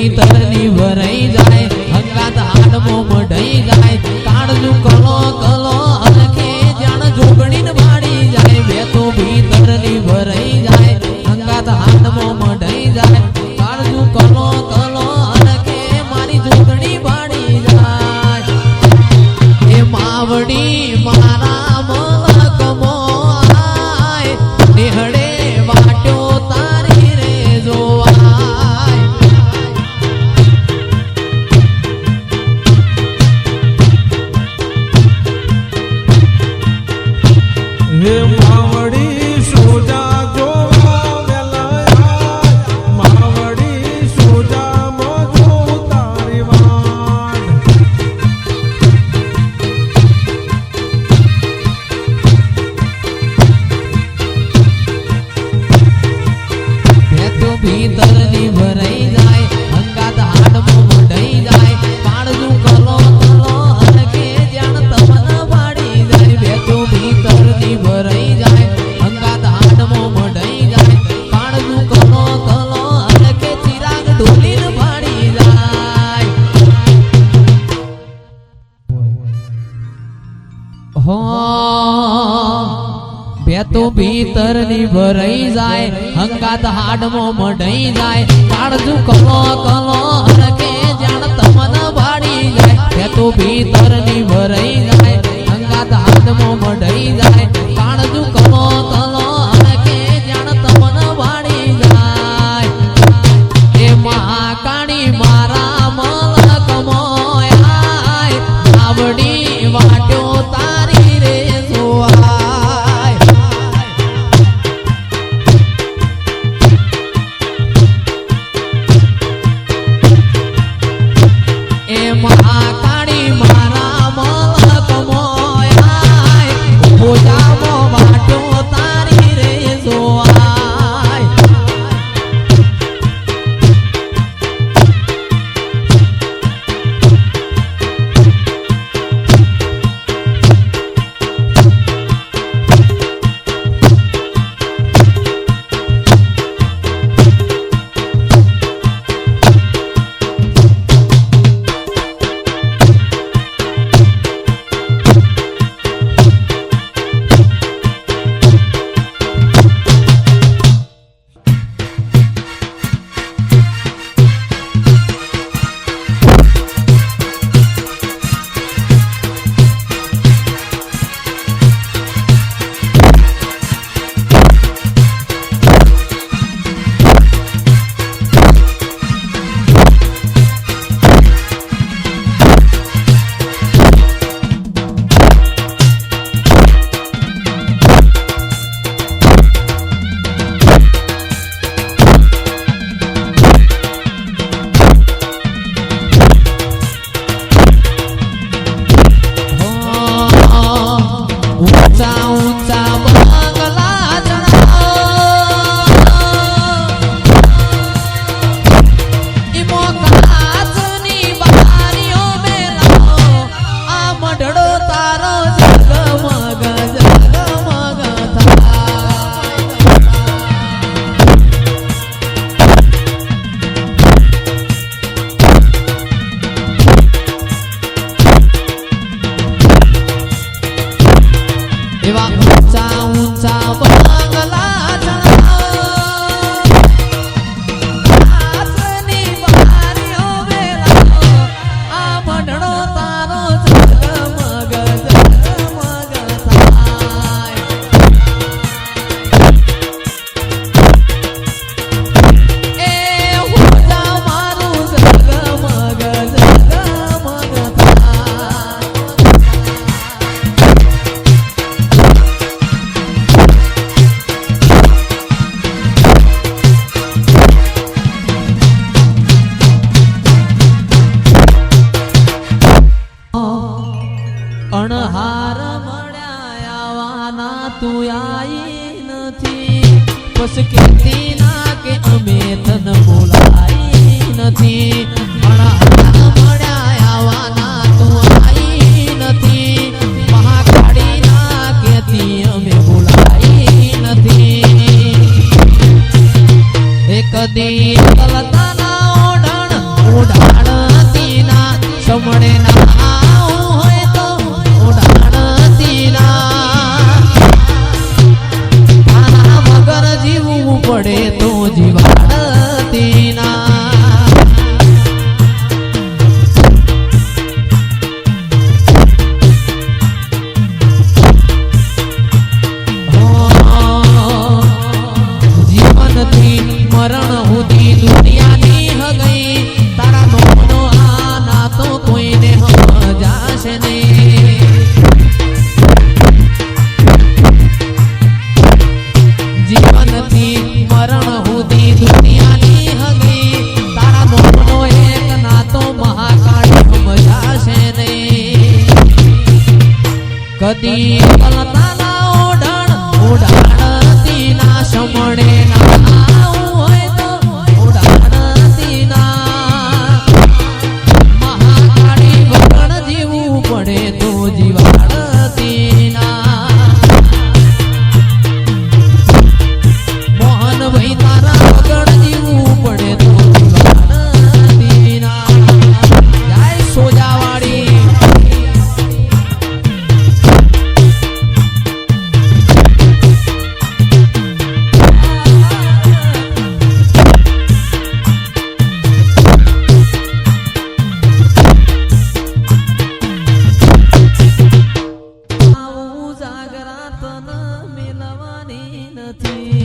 ભીતરની ભરાઈ જાય હંગાત હાડમો મઢાઈ જાય કાળજું કલો કલો અલખે જાણ જોગણીને વાળી જાય વેતો ભીતરની ભરાઈ જાય હંગાત હાડમો મઢાઈ જાય કાળજું કલો કલો અલખે મારી જોગણી વાળી જાય એ માવડી મારા મલકમો આય નિહળે વાટ્યો તારી રે જોવાય હે માવડી સોજા જોવા વેલાયા માવડી સોજા મજો તારી વાડ ભેતો ભીતરની ભરાઈ જાય હંગાત હાડમો મઢાઈ જાય કાળજું કલો કલો હરકે જાણ તમન વાળી જાય ભેતો ભીતરની ભરાઈ જાય હંગાત હાડમો મઢાઈ જાય કાળજું કલો કલો હરકે ચિરાગ ઢોલીને વાળી જાય હો ભેતો ભીતરની ભરાઈ જાય હંગાત હાડમો મઢાઈ જાય કાળજું કલો કલો હરકે જાણ તમન વાળી જાય ભેતો ભીતરની ભરાઈ જાય હંગાત હાડમો મઢાઈ જાય કાળજું કલો કલો હરકે જાણ તમન વાળી જાય એ મહાકાળી મારા મલકમો આય આવડી વાટ્યો તારી રે જોવાય એ મહાકાળી મારા મલકમો આય ભોજામો વાટ્યો તારી રે જોવાય ઊંચા ઊંચા બંગલા ઈમો કાચની બારીઓ મેલાવો આ મઢડો તારો જગમગ જગમગ એવા ઊંચા ઊંચા બંગલા કાચની બારીઓ મેલાવો આ મઢડો તારો જગમગ જગમગ થાય એ હોજા મારું જગમગ જગમગ થાય અણહાર મળ્યા આવાના તું આઈ નથી બસ કેતી ના કે અમે તન બોલાઈ નથી અણહાર મળ્યા આવાના તું આઈ નથી મહાકાળી ના કેતી અમે બોલાઈ નથી એક દી કલતાના ઓઢણ કદી કલતાના ઓઢાણતી ના સમણે ના આવું હોય તો ઓઢાણતી ના મહાકાળી વગણ જીવવું પડે તો જીવાડતી ના મોહન ભાઈ તારા વગણ જીવવું પડે તો જીવાડતી ના જય સોજાવાડી જાગરાતન મેલવાની નથી